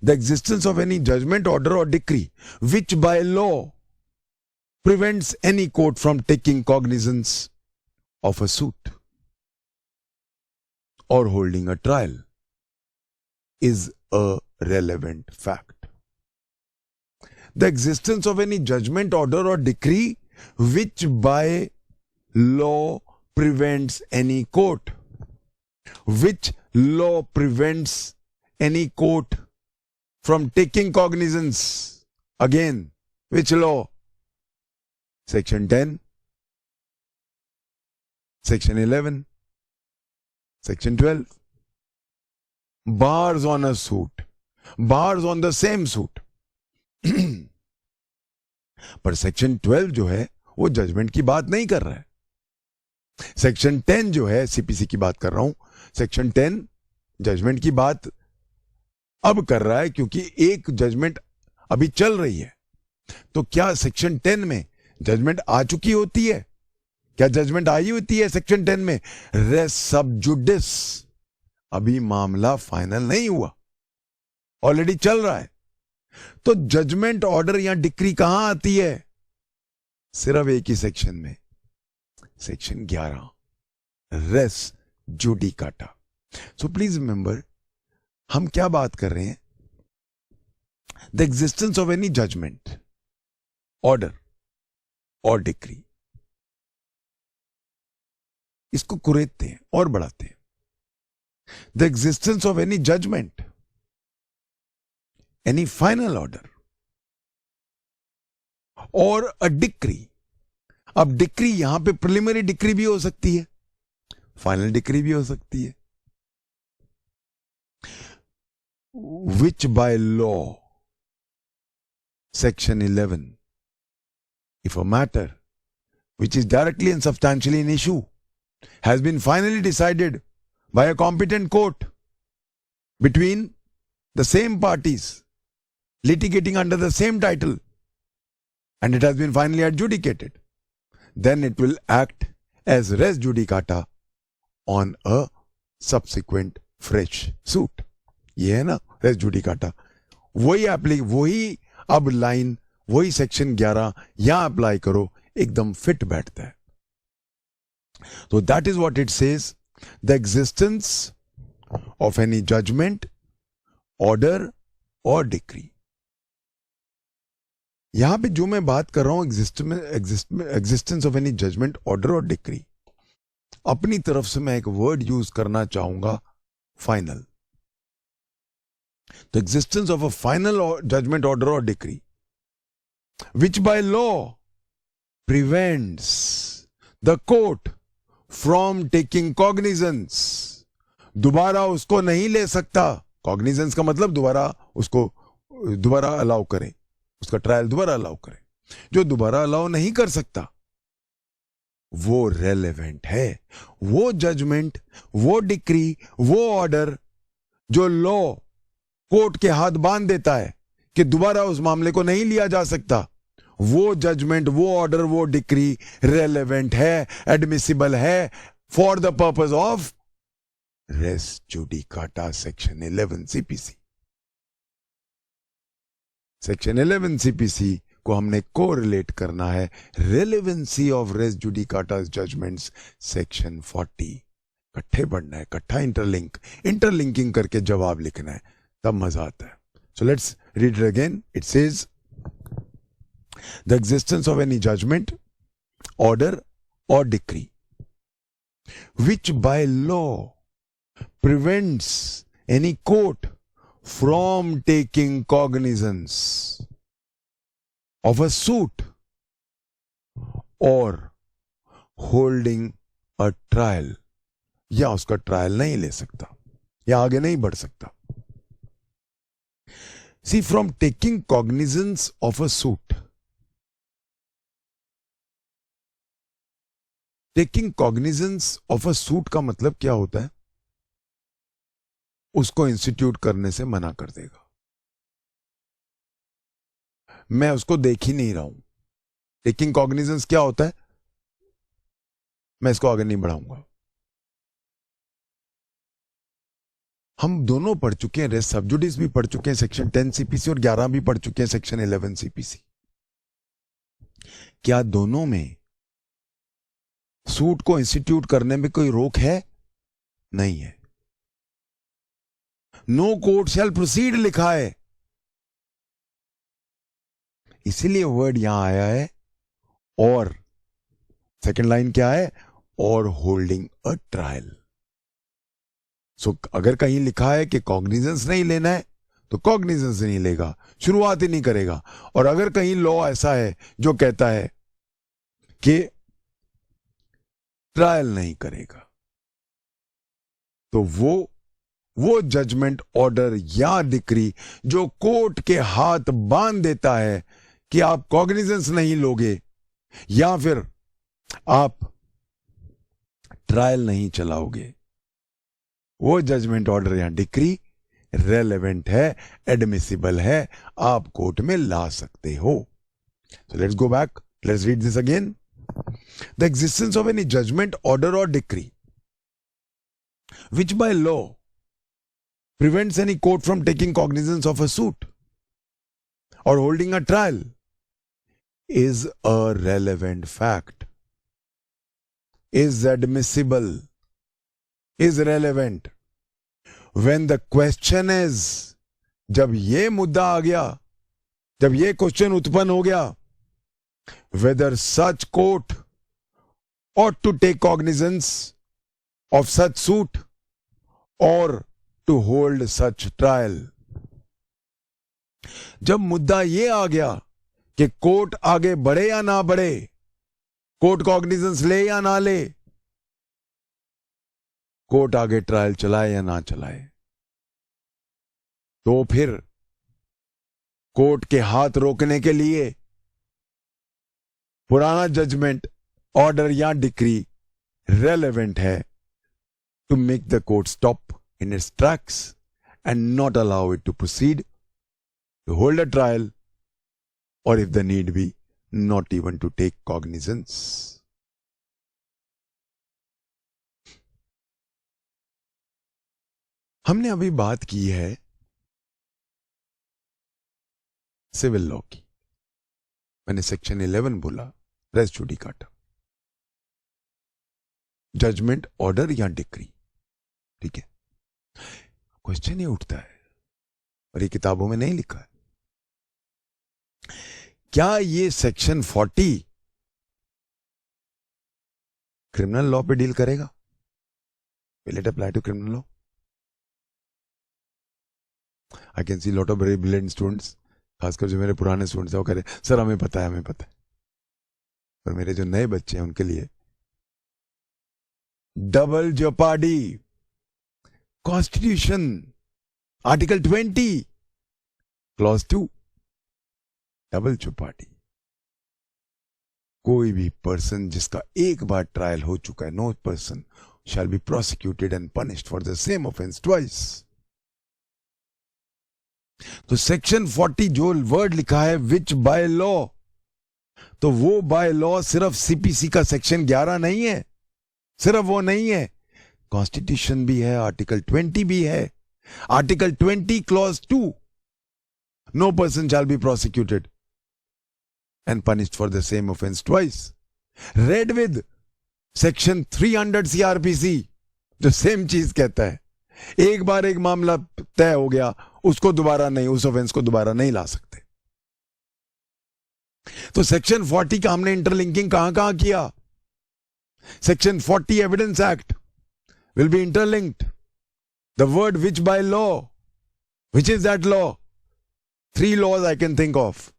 The existence of any judgment, order or decree which by law prevents any court from taking cognizance of a suit or holding a trial is a relevant fact. The existence of any judgment, order or decree which by law prevents any court, which law prevents any court from taking cognizance, again, which law? Section 10, Section 11, Section 12. Bars on a suit, bars on the same suit. पर सेक्शन 12 जो है वो जजमेंट की बात नहीं कर रहा है। सेक्शन 10 जो है, सीपीसी की बात कर रहा हूं, सेक्शन 10 जजमेंट की बात अब कर रहा है क्योंकि एक जजमेंट अभी चल रही है। तो क्या सेक्शन 10 में जजमेंट आ चुकी होती है? क्या जजमेंट आई होती है सेक्शन 10 में? रेस सब जुडिस, अभी मामला फाइनल नहीं हुआ, ऑलरेडी चल रहा है। तो जजमेंट, ऑर्डर या डिक्री कहां आती है? सिर्फ एक ही सेक्शन में, section 11, res judicata. So please remember, हम क्या बात कर रहे हैं? The existence of any judgment, order और डिक्री, इसको कुरेदते हैं और बढ़ाते हैं। The existence of any judgment, any final order और अ डिक्री। अब डिक्री यहां पे प्रिलिमिनरी डिक्री भी हो सकती है, फाइनल डिक्री भी हो सकती है। Which by law, section 11, if a matter which is directly and substantially an issue has been finally decided by a competent court between the same parties litigating under the same title and it has been finally adjudicated, then it will act as res judicata on a subsequent fresh suit. ये है ना res judicata. वही अब लाइन, वही सेक्शन 11 यहां अप्लाई करो, एकदम फिट बैठता है. So that is what it says. The existence of any judgment, order or decree. यहां पे जो मैं बात कर रहा हूं existence of any judgment, order और डिक्री, अपनी तरफ से मैं एक वर्ड यूज करना चाहूंगा, final. The existence of a final judgment, order or decree which by law prevents the court from taking cognizance. दोबारा उसको नहीं ले सकता. कॉग्निजेंस का मतलब दोबारा अलाउ करे, उसका ट्रायल दोबारा अलाउ करे. जो दोबारा अलाउ नहीं कर सकता वो रेलेवेंट है. वो जजमेंट, वो डिक्री, वो ऑर्डर जो लॉ कोर्ट के हाथ बांध देता है कि दोबारा उस मामले को नहीं लिया जा सकता, वो जजमेंट, वो ऑर्डर, वो डिक्री रेलेवेंट है, एडमिसिबल है for the purpose of res judicata section 11 CPC. Section 11 CPC को हमने कोरिलेट करना है relevancy of res judicata judgments section 40. इकट्ठे पढ़ना है, इकट्ठा इंटरलिंकिंग करके जवाब लिखना है, तब मजा आता है. So let's read it again. It says the existence of any judgment, order or decree which by law prevents any court from taking cognizance of a suit or holding a trial, या उसका ट्रायल नहीं ले सकता या आगे नहीं बढ़ सकता. See, from taking cognizance of a suit, taking cognizance of a suit का मतलब क्या होता है? उसको इंस्टीट्यूट करने से मना कर देगा. मैं उसको देख ही नहीं रहा हूं. टेकिंग कॉग्निजेंस क्या होता है? मैं इसको आगे नहीं बढ़ाऊंगा. हम दोनों पढ़ चुके हैं, रेस सब्जुडिस भी पढ़ चुके हैं सेक्शन 10 सीपीसी और 11 भी पढ़ चुके हैं सेक्शन 11 सीपीसी. क्या दोनों में सूट को इंस्टीट्यूट करने में कोई रोक है? नहीं है. नो कोर्ट शैल प्रोसीड लिखा है, इसीलिए वर्ड यहां आया है. और सेकेंड लाइन क्या है? और होल्डिंग अ ट्रायल. सो अगर कहीं लिखा है कि कॉग्निजेंस नहीं लेना है तो कॉग्निजेंस नहीं लेगा, शुरुआत ही नहीं करेगा. और अगर कहीं लॉ ऐसा है जो कहता है कि ट्रायल नहीं करेगा, तो वो जजमेंट, ऑर्डर या डिक्री जो कोर्ट के हाथ बांध देता है कि आप कॉग्निजेंस नहीं लोगे या फिर आप ट्रायल नहीं चलाओगे, वो जजमेंट, ऑर्डर या डिक्री रेलेवेंट है, एडमिसिबल है, आप कोर्ट में ला सकते हो. So let's go back, let's read this again. The existence of any judgment, order और decree which by law prevents any court from taking cognizance of a suit or holding a trial is a relevant fact, is admissible, is relevant when the question is, जब ये मुद्दा आ गया, जब ये क्वेश्चन उत्पन्न हो गया, whether such court ought to take cognizance of such suit or to hold such trial. जब मुद्दा ये आ गया कि कोर्ट आगे बढ़े या ना बढ़े, कोर्ट कॉग्निजेंस ले या ना ले, कोर्ट आगे ट्रायल चलाए या ना चलाए, तो फिर कोर्ट के हाथ रोकने के लिए पुराना जजमेंट, ऑर्डर या डिक्री रेलेवेंट है to make the court stop in its tracks and not allow it to proceed, to hold a trial, or if the need be, not even to take cognizance. हमने अभी बात की है सिविल लॉ की। मैंने सेक्शन 11 बोला, रेस जुडिकाटा, जजमेंट, ऑर्डर या डिक्री। ठीक है, क्वेश्चन ये उठता है, और ये किताबों में नहीं लिखा है, क्या ये सेक्शन 40 क्रिमिनल लॉ पे डील करेगा? Will it apply to criminal law? I can see lot of very brilliant students, खासकर जो मेरे पुराने स्टूडेंट्स हैं, वो कह रहे सर हमें पता है, हमें पता है। और मेरे जो नए बच्चे हैं उनके लिए double jeopardy, constitution, article 20 clause 2, double jeopardy. कोई भी पर्सन जिसका एक बार ट्रायल हो चुका है, no person shall be prosecuted and punished for the same offense twice. तो सेक्शन 40 जो वर्ड लिखा है विच बाय लॉ, तो वो बाय लॉ सिर्फ सीपीसी का सेक्शन 11 नहीं है, सिर्फ वो नहीं है, कॉन्स्टिट्यूशन भी है, आर्टिकल 20 भी है। Article 20 clause 2, no person shall be prosecuted and punished for the same offense twice. Read with section 300 CrPC जो सेम चीज कहता है, एक बार एक मामला तय हो गया, उसको दोबारा नहीं, उस ऑफेंस को दोबारा नहीं ला सकते। तो सेक्शन 40 का हमने इंटरलिंकिंग कहां कहां किया? Section 40 evidence act will be interlinked, the word which by law, which is that law? 3 laws I can think of.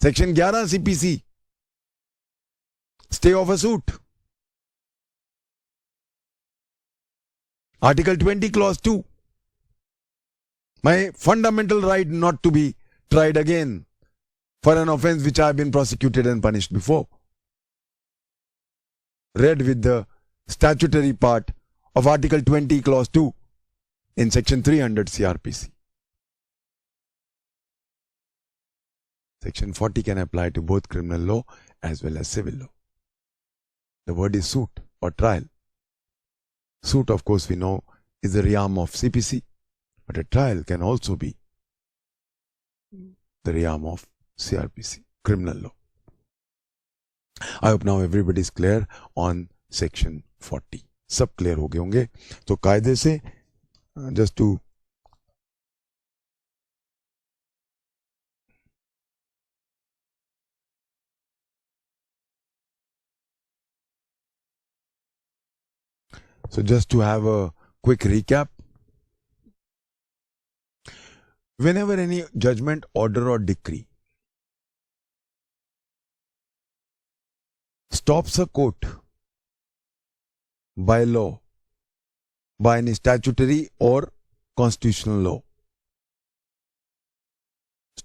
Section 11 CPC, stay of a suit, Article 20 clause 2, my fundamental right not to be tried again for an offense which I have been prosecuted and punished before. Read with the statutory part of Article 20 clause 2 in section 300 CRPC. Section 40 can apply to both criminal law as well as civil law. The word is suit or trial. Suit, of course, we know is the realm of CPC, but a trial can also be the realm of CRPC, criminal law. I hope now everybody is clear on section 40. सब clear हो गए होंगे। तो कायदे से just to have a quick recap. Whenever any judgment, order or decree stops a court by law, by any statutory or constitutional law,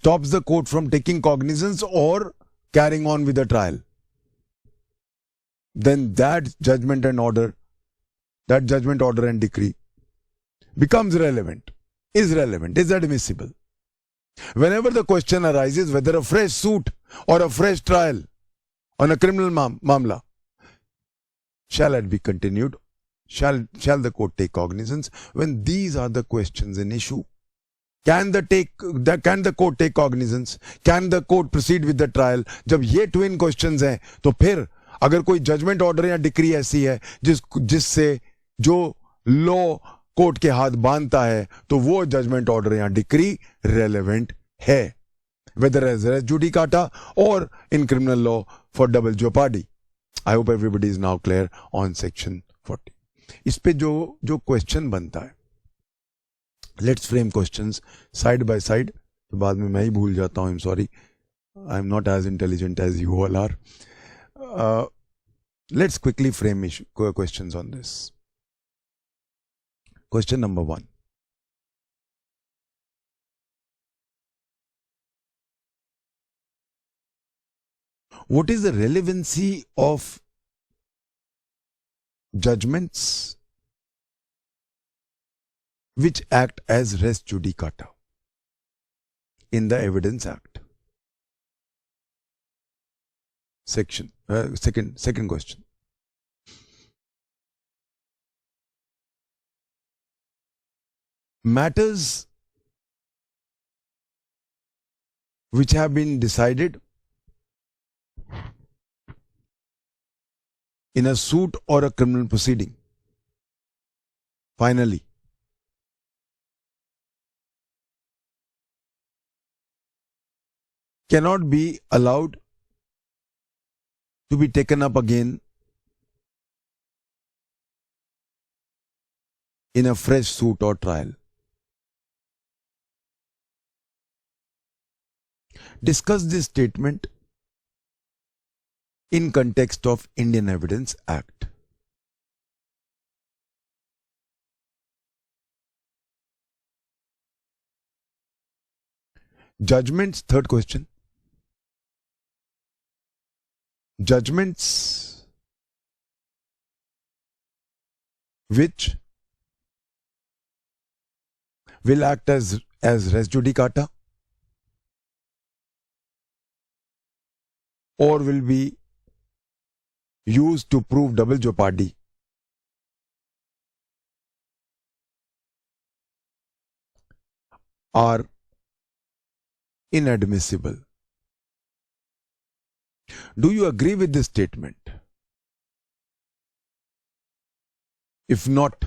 stops the court from taking cognizance or carrying on with the trial, then that judgment and decree becomes relevant, is admissible. Whenever the question arises whether a fresh suit or a fresh trial on a criminal mamla shall it be continued, shall the court take cognizance, when these are the questions in issue, can the court take cognizance, can the court proceed with the trial? जब ये twin questions हैं, तो फिर अगर कोई जजमेंट ऑर्डर या डिक्री ऐसी है जिससे जो लॉ कोर्ट के हाथ बांधता है, तो वो जजमेंट ऑर्डर या डिक्री रेलेवेंट है, whether as res judicata or in criminal law for double jeopardy. I hope everybody is now clear on section 40. इस पे जो क्वेश्चन बनता है, let's frame questions side by side, तो बाद में मैं ही भूल जाता हूँ, I am sorry, I am not as intelligent as you all are. Let's quickly frame questions on this. Question number 1. What is the relevancy of judgments which act as res judicata in the Evidence Act? Second question. matters which have been decided in a suit or a criminal proceeding. Finally, cannot be allowed to be taken up again in a fresh suit or trial. Discuss this statement in context of Indian Evidence Act. Judgments, third question. Judgments which will act as res judicata or will be used to prove double jeopardy are inadmissible. Do you agree with this statement? If not,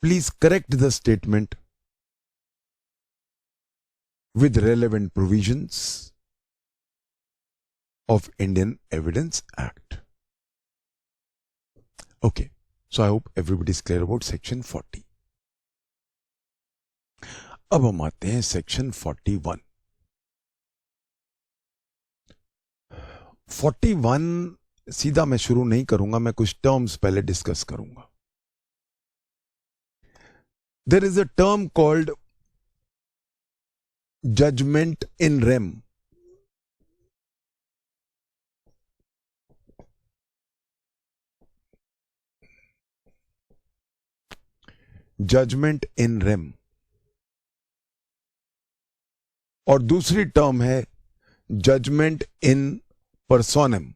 please correct the statement with relevant provisions of Indian Evidence Act. Okay, so I hope everybody is clear about section 40. अब हम आते हैं सेक्शन 41. 41 सीधा मैं शुरू नहीं करूंगा, मैं कुछ टर्म्स पहले डिस्कस करूंगा. There is a term called judgment in rem. Judgment in rem. और दूसरी टर्म है judgment in personam.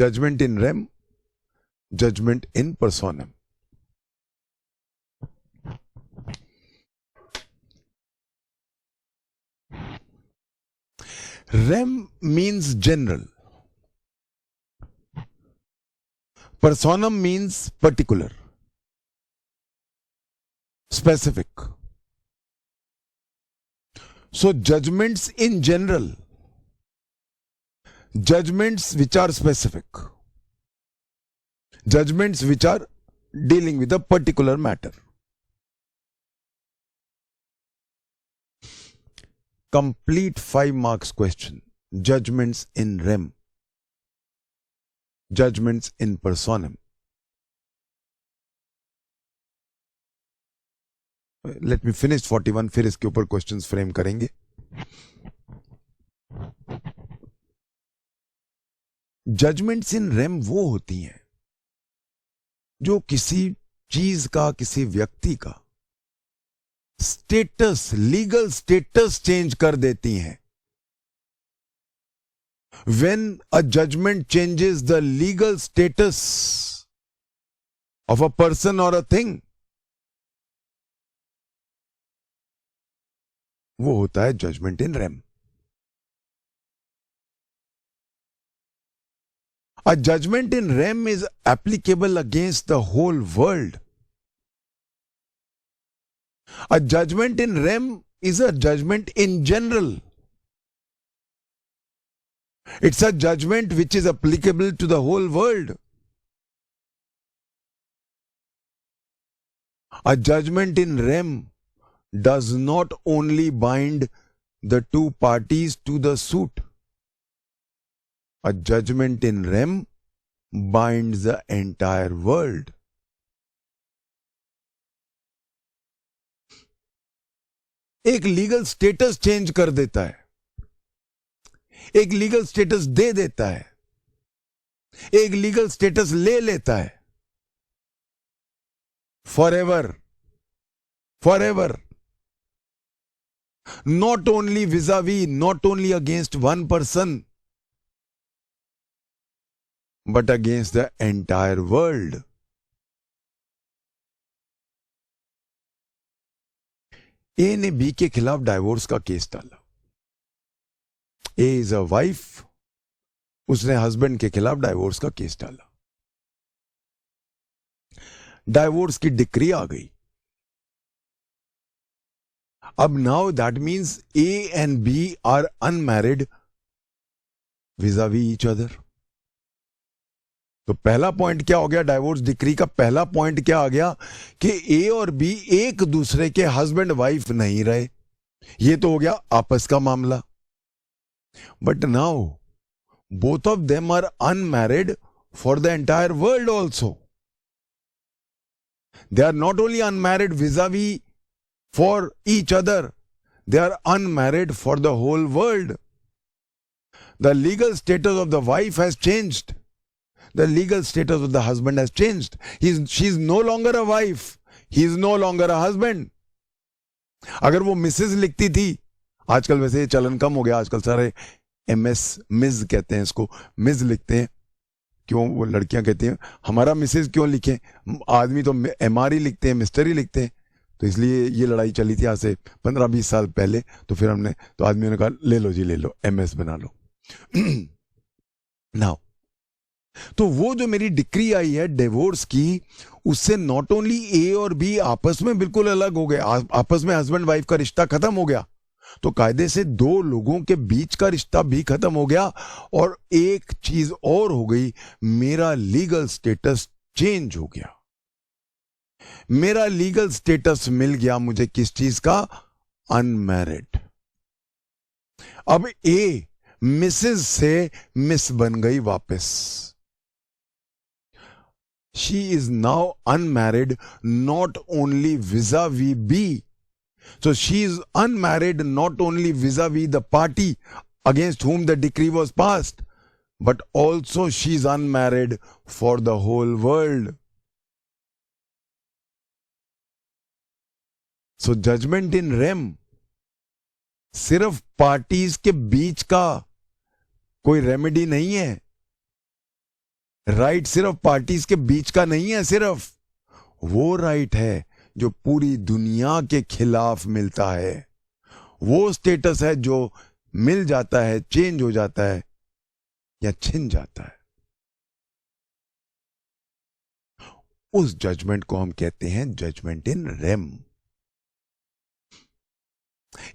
Judgment in rem, judgment in personam. Rem means general. Personam means particular, specific. So judgments in general, judgments which are specific, judgments which are dealing with a particular matter. Complete 5 marks question. Judgments in rem, judgments in personam. Let me finish 41, फिर इसके ऊपर क्वेश्चंस फ्रेम करेंगे. जजमेंट्स इन रेम वो होती हैं जो किसी चीज का, किसी व्यक्ति का स्टेटस, लीगल स्टेटस चेंज कर देती हैं. When a judgment changes the legal status of a person or a thing, वो होता है judgment in rem. A judgment in rem is applicable against the whole world. A judgment in rem is a judgment in general. It's a judgment which is applicable to the whole world. A judgment in rem does not only bind the two parties to the suit. A judgment in rem binds the entire world. एक लीगल स्टेटस चेंज कर देता है, एक लीगल स्टेटस दे देता है, एक लीगल स्टेटस ले लेता है. Forever, forever. Not only vis-a-vis, not only against one person, but against the entire world. ए ने बी के खिलाफ डाइवोर्स का केस डाला. ए इज अ वाइफ, उसने हस्बैंड के खिलाफ डाइवोर्स का केस डाला. डाइवोर्स की डिक्री आ गई. अब now that means A and B are unmarried vis a vis each other. तो पहला पॉइंट क्या हो गया डाइवोर्स डिक्री का? पहला पॉइंट क्या आ गया कि ए और बी एक दूसरे के हस्बैंड वाइफ नहीं रहे. ये तो हो गया आपस का मामला. But now both of them are unmarried for the entire world also. They are not only unmarried vis-a-vis for each other, they are unmarried for the whole world. The legal status of the wife has changed. The legal status of the husband has changed. She's no longer a wife. He is no longer a husband. अगर वो मिसेज लिखती थी, आजकल वैसे ये चलन कम हो गया, आजकल सारे MS मिस कहते हैं इसको, मिस लिखते हैं. क्यों? वो लड़कियां कहती हैं हमारा मिसेज क्यों लिखें, आदमी तो MR ही लिखते हैं, मिस्टर ही लिखते हैं. तो इसलिए ये लड़ाई चली थी आज से 15-20 साल पहले. तो फिर हमने, तो आदमियों ने कहा ले लो जी, ले लो, MS बना लो. नाउ तो वो जो मेरी डिक्री आई है डिवोर्स की, उससे नॉट ओनली ए और बी आपस में बिल्कुल अलग हो गए, आपस में हस्बैंड वाइफ का रिश्ता खत्म हो गया, तो कायदे से दो लोगों के बीच का रिश्ता भी खत्म हो गया. और एक चीज और हो गई, मेरा लीगल स्टेटस चेंज हो गया. मेरा लीगल स्टेटस मिल गया मुझे किस चीज का? अनमैरिड. अब ए मिसेज से मिस बन गई वापस. She is now unmarried not only vis-a-vis B. So she is unmarried not only vis-a-vis the party against whom the decree was passed, but also she is unmarried for the whole world. So judgment in rem सिर्फ पार्टीज के बीच का कोई रेमेडी नहीं है. राइट सिर्फ पार्टीज के बीच का नहीं है, सिर्फ वो राइट है जो पूरी दुनिया के खिलाफ मिलता है. वो स्टेटस है जो मिल जाता है, चेंज हो जाता है या छिन जाता है. उस जजमेंट को हम कहते हैं जजमेंट इन रेम.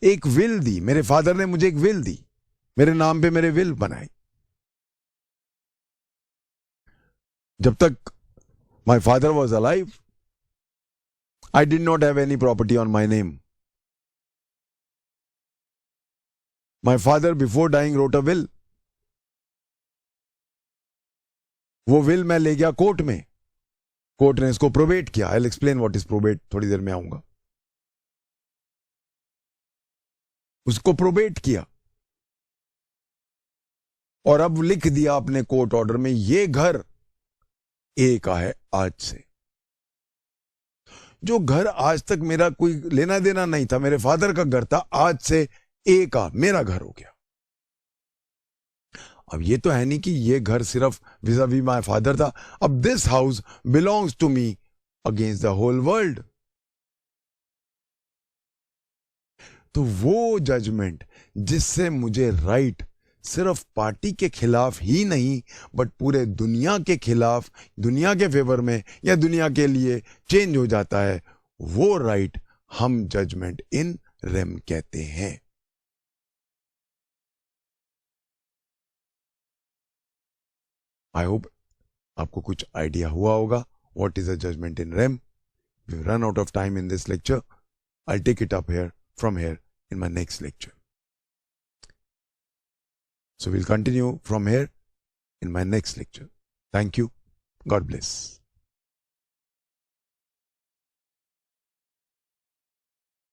एक विल दी, मेरे फादर ने मुझे एक विल दी, मेरे नाम पे मेरे विल बनाई. जब तक my father was alive, I did not have any property on my name. My father before dying wrote a will. वो विल मैं ले गया कोर्ट में, कोर्ट ने इसको प्रोबेट किया. I'll explain what is probate, थोड़ी देर में आऊंगा. उसको प्रोबेट किया और अब लिख दिया अपने कोर्ट ऑर्डर में, ये घर ए का है आज से. जो घर आज तक मेरा कोई लेना देना नहीं था, मेरे फादर का घर था, आज से ए का मेरा घर हो गया. अब ये तो है नहीं कि ये घर सिर्फ vis-a-vis माय फादर था. अब this house belongs to me against the whole world. तो वो जजमेंट जिससे मुझे राइट सिर्फ पार्टी के खिलाफ ही नहीं बट पूरे दुनिया के खिलाफ, दुनिया के फेवर में या दुनिया के लिए चेंज हो जाता है, वो राइट हम जजमेंट इन रेम कहते हैं. आई होप आपको कुछ आइडिया हुआ होगा what is a judgment in rem. We run out of time in this lecture. I take it up here from here in my next lecture. So we'll continue from here in my next lecture. Thank you. God bless.